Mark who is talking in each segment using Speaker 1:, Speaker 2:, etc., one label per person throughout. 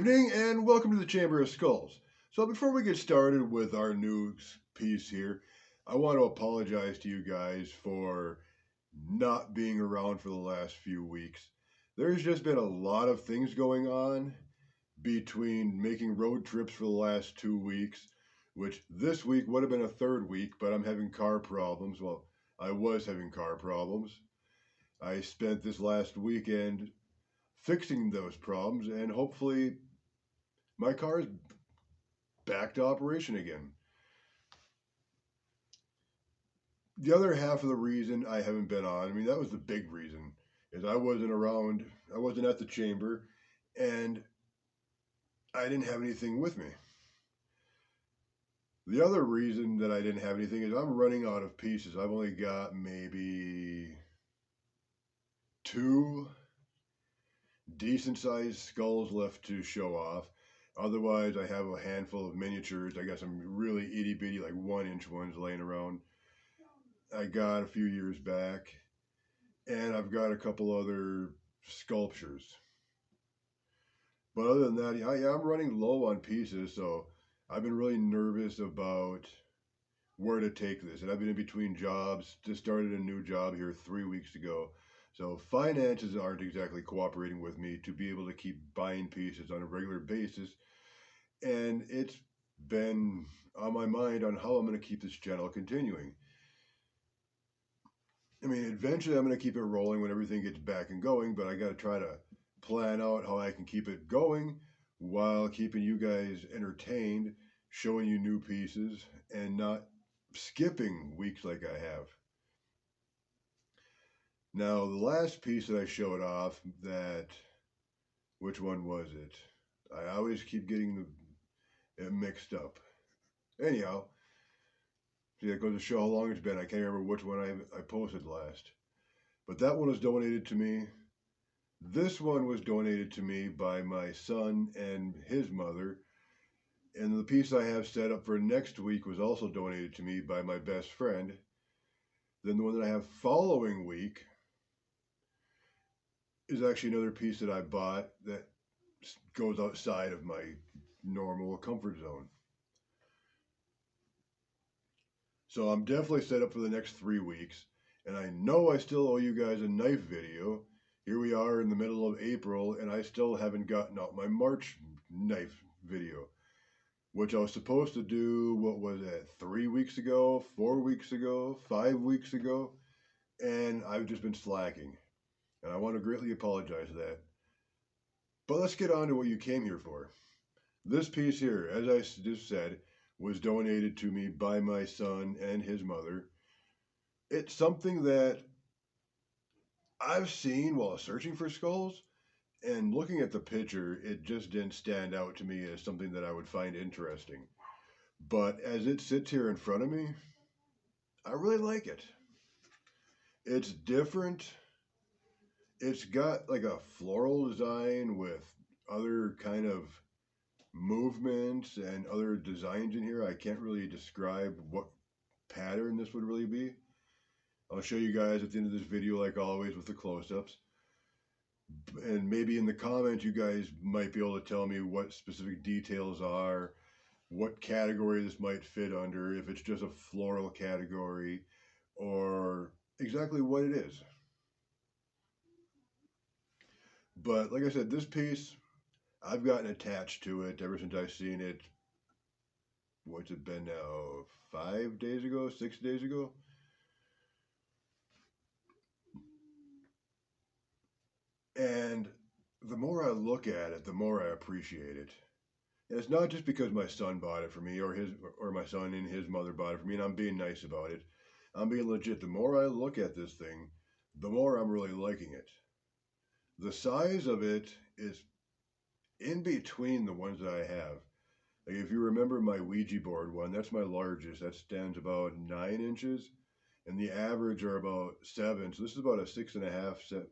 Speaker 1: evening and welcome to the Chamber of Skulls. So before we get started with our new piece here, I want to apologize to you guys for not being around for the last few weeks. There's just been a lot of things going on between making road trips for the last 2 weeks, which this week would have been a third week, but I'm having car problems. Well, I was having car problems. I spent this last weekend fixing those problems, and hopefully my car is back to operation again. The other half of the reason I haven't been on, that was the big reason, is I wasn't around, I wasn't at the chamber, and I didn't have anything with me. The other reason that I didn't have anything is I'm running out of pieces. I've only got maybe 2 decent sized skulls left to show off. Otherwise, I have a handful of miniatures. I got some really itty bitty, like 1-inch ones laying around. I got a few years back, and I've got a couple other sculptures. But other than that, yeah, I'm running low on pieces, so I've been really nervous about where to take this. And I've been in between jobs. Just started a new job here 3 weeks ago. So finances aren't exactly cooperating with me to be able to keep buying pieces on a regular basis. And it's been on my mind on how I'm going to keep this channel continuing. Eventually I'm going to keep it rolling when everything gets back and going, but I got to try to plan out how I can keep it going while keeping you guys entertained, showing you new pieces, and not skipping weeks like I have. Now, the last piece that I showed off, which one was it? I always keep getting it mixed up. Anyhow, see, that goes to show how long it's been. I can't remember which one I posted last. But that one was donated to me. This one was donated to me by my son and his mother. And the piece I have set up for next week was also donated to me by my best friend. Then the one that I have following week is actually another piece that I bought that goes outside of my normal comfort zone. So I'm definitely set up for the next 3 weeks. And I know I still owe you guys a knife video. Here we are in the middle of April, and I still haven't gotten out my March knife video, which I was supposed to do, what was it, 3 weeks ago, 4 weeks ago, 5 weeks ago, and I've just been slacking. And I want to greatly apologize for that. But let's get on to what you came here for. This piece here, as I just said, was donated to me by my son and his mother. It's something that I've seen while searching for skulls, and looking at the picture, it just didn't stand out to me as something that I would find interesting. But as it sits here in front of me, I really like it. It's different. It's got like a floral design with other kind of movements and other designs in here. I can't really describe what pattern this would really be. I'll show you guys at the end of this video, like always, with the close-ups. And maybe in the comments, you guys might be able to tell me what specific details are, what category this might fit under, if it's just a floral category, or exactly what it is. But like I said, this piece, I've gotten attached to it ever since I've seen it. What's it been now? 5 days ago? 6 days ago? And the more I look at it, the more I appreciate it. And it's not just because my son bought it for me, or my son and his mother bought it for me, and I'm being nice about it. I'm being legit. The more I look at this thing, the more I'm really liking it. The size of it is in between the ones that I have. Like if you remember my Ouija board one, that's my largest. That stands about 9 inches, and the average are about 7. So this is about a 6.5.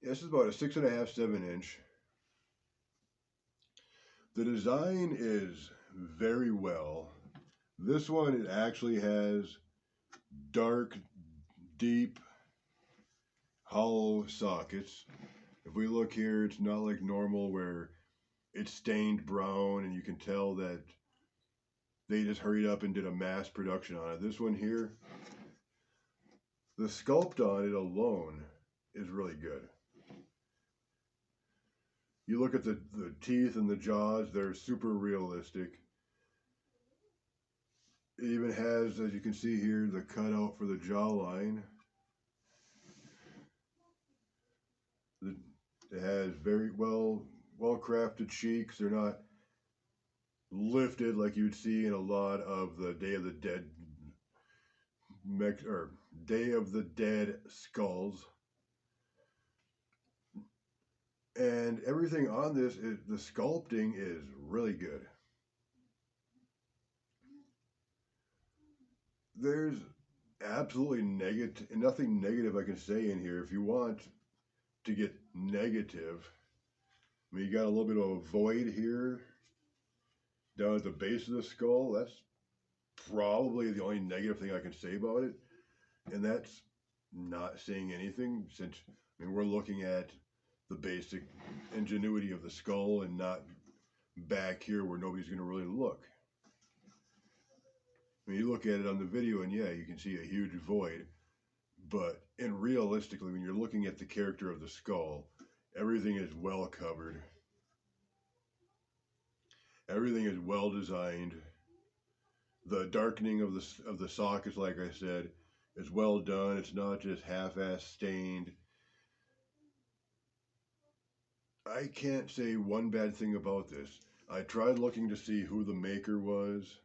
Speaker 1: This is about a 6.5, 7 inch. The design is very well. This one, it actually has dark, deep, hollow sockets. If we look here, it's not like normal where it's stained brown and you can tell that they just hurried up and did a mass production on it. This one here, the sculpt on it alone is really good. You look at the teeth and the jaws, they're super realistic. It even has, as you can see here, the cutout for the jawline. It has very well crafted cheeks. They're not lifted like you'd see in a lot of the Day of the Dead or Day of the Dead skulls. And everything on this, the sculpting is really good. There's absolutely nothing negative I can say in here. If you want to get negative, I mean, you got a little bit of a void here down at the base of the skull. That's probably the only negative thing I can say about it. And that's not saying anything, since I mean, we're looking at the basic ingenuity of the skull and not back here where nobody's going to really look. I mean, you look at it on the video and yeah, you can see a huge void, but realistically, when you're looking at the character of the skull, everything is well covered. Everything is well designed. The darkening of the sockets, like I said, is well done. It's not just half-ass stained. I can't say one bad thing about this. I tried looking to see who the maker was,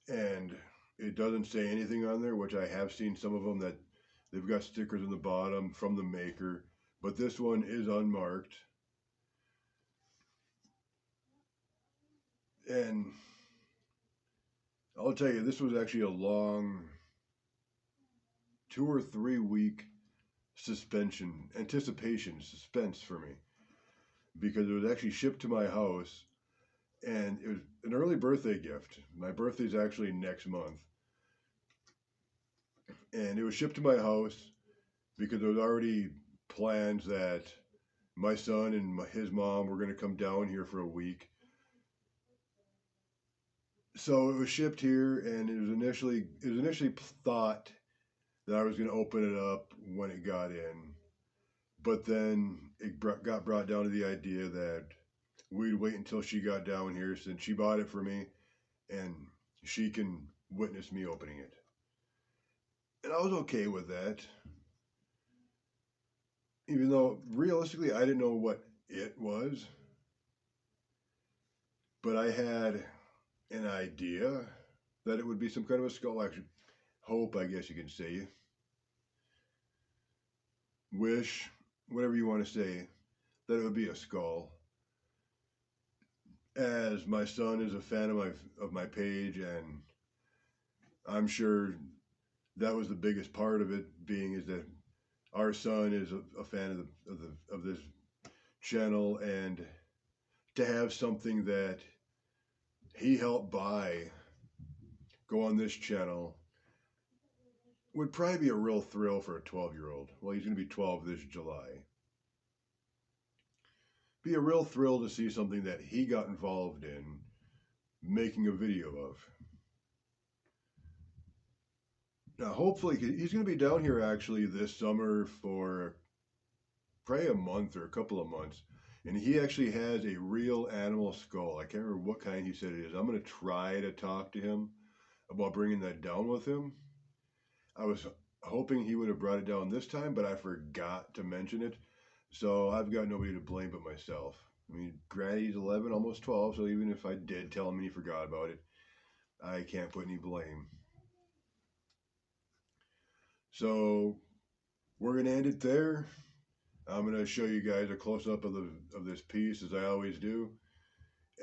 Speaker 1: and it doesn't say anything on there, which I have seen some of them that they've got stickers in the bottom from the maker, but this one is unmarked. And I'll tell you, this was actually a long 2 or 3 week suspense for me, because it was actually shipped to my house, and it was an early birthday gift. My birthday's actually next month, and it was shipped to my house because there was already plans that my son and his mom were going to come down here for a week. So it was shipped here, and it was initially thought that I was going to open it up when it got in, but then it got brought down to the idea that we'd wait until she got down here, since she bought it for me, and she can witness me opening it. And I was okay with that, even though realistically I didn't know what it was, but I had an idea that it would be some kind of a skull. Actually, hope, I guess you can say, wish, whatever you want to say, that it would be a skull. As my son is a fan of my page, and I'm sure that was the biggest part of it, being is that our son is a fan of this channel, and to have something that he helped buy go on this channel would probably be a real thrill for a 12-year-old. Well, he's going to be 12 this July. Be a real thrill to see something that he got involved in making a video of. Now, hopefully, he's going to be down here actually this summer for probably a month or a couple of months. And he actually has a real animal skull. I can't remember what kind he said it is. I'm going to try to talk to him about bringing that down with him. I was hoping he would have brought it down this time, but I forgot to mention it. So I've got nobody to blame but myself. I mean, granted, he's 11, almost 12, so even if I did tell him and he forgot about it, I can't put any blame. So we're going to end it there. I'm going to show you guys a close-up of this piece, as I always do.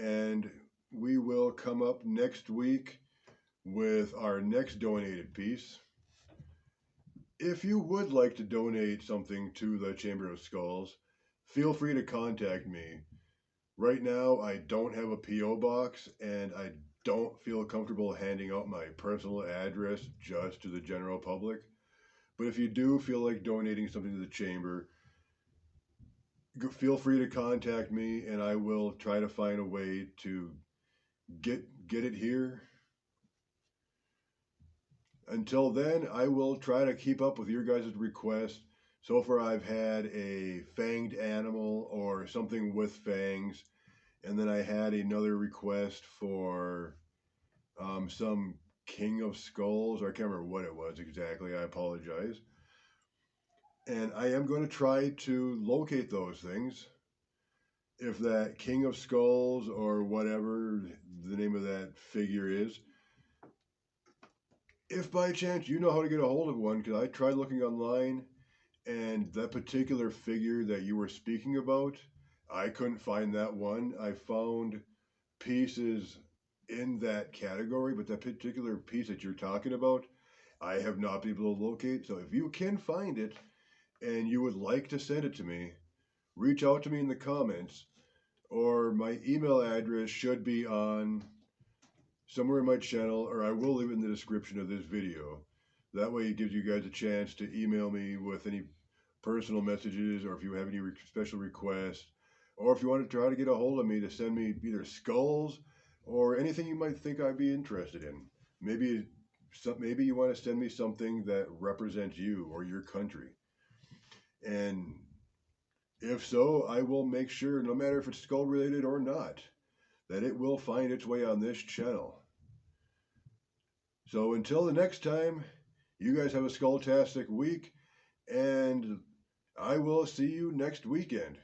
Speaker 1: And we will come up next week with our next donated piece. If you would like to donate something to the Chamber of Skulls, feel free to contact me. Right now, I don't have a P.O. box, and I don't feel comfortable handing out my personal address just to the general public. But if you do feel like donating something to the Chamber, feel free to contact me, and I will try to find a way to get it here. Until then, I will try to keep up with your guys' requests. So far, I've had a fanged animal or something with fangs, and then I had another request for some King of Skulls. I can't remember what it was exactly. I apologize. And I am going to try to locate those things. If that King of Skulls or whatever the name of that figure is, if by chance you know how to get a hold of one, because I tried looking online and that particular figure that you were speaking about, I couldn't find that one. I found pieces in that category, but that particular piece that you're talking about, I have not been able to locate. So if you can find it and you would like to send it to me, reach out to me in the comments, or my email address should be on somewhere in my channel, or I will leave it in the description of this video. That way it gives you guys a chance to email me with any personal messages, or if you have any special requests, or if you want to try to get a hold of me to send me either skulls or anything you might think I'd be interested in. Maybe you want to send me something that represents you or your country. And if so, I will make sure, no matter if it's skull related or not, that it will find its way on this channel. So until the next time, you guys have a skulltastic week, and I will see you next weekend.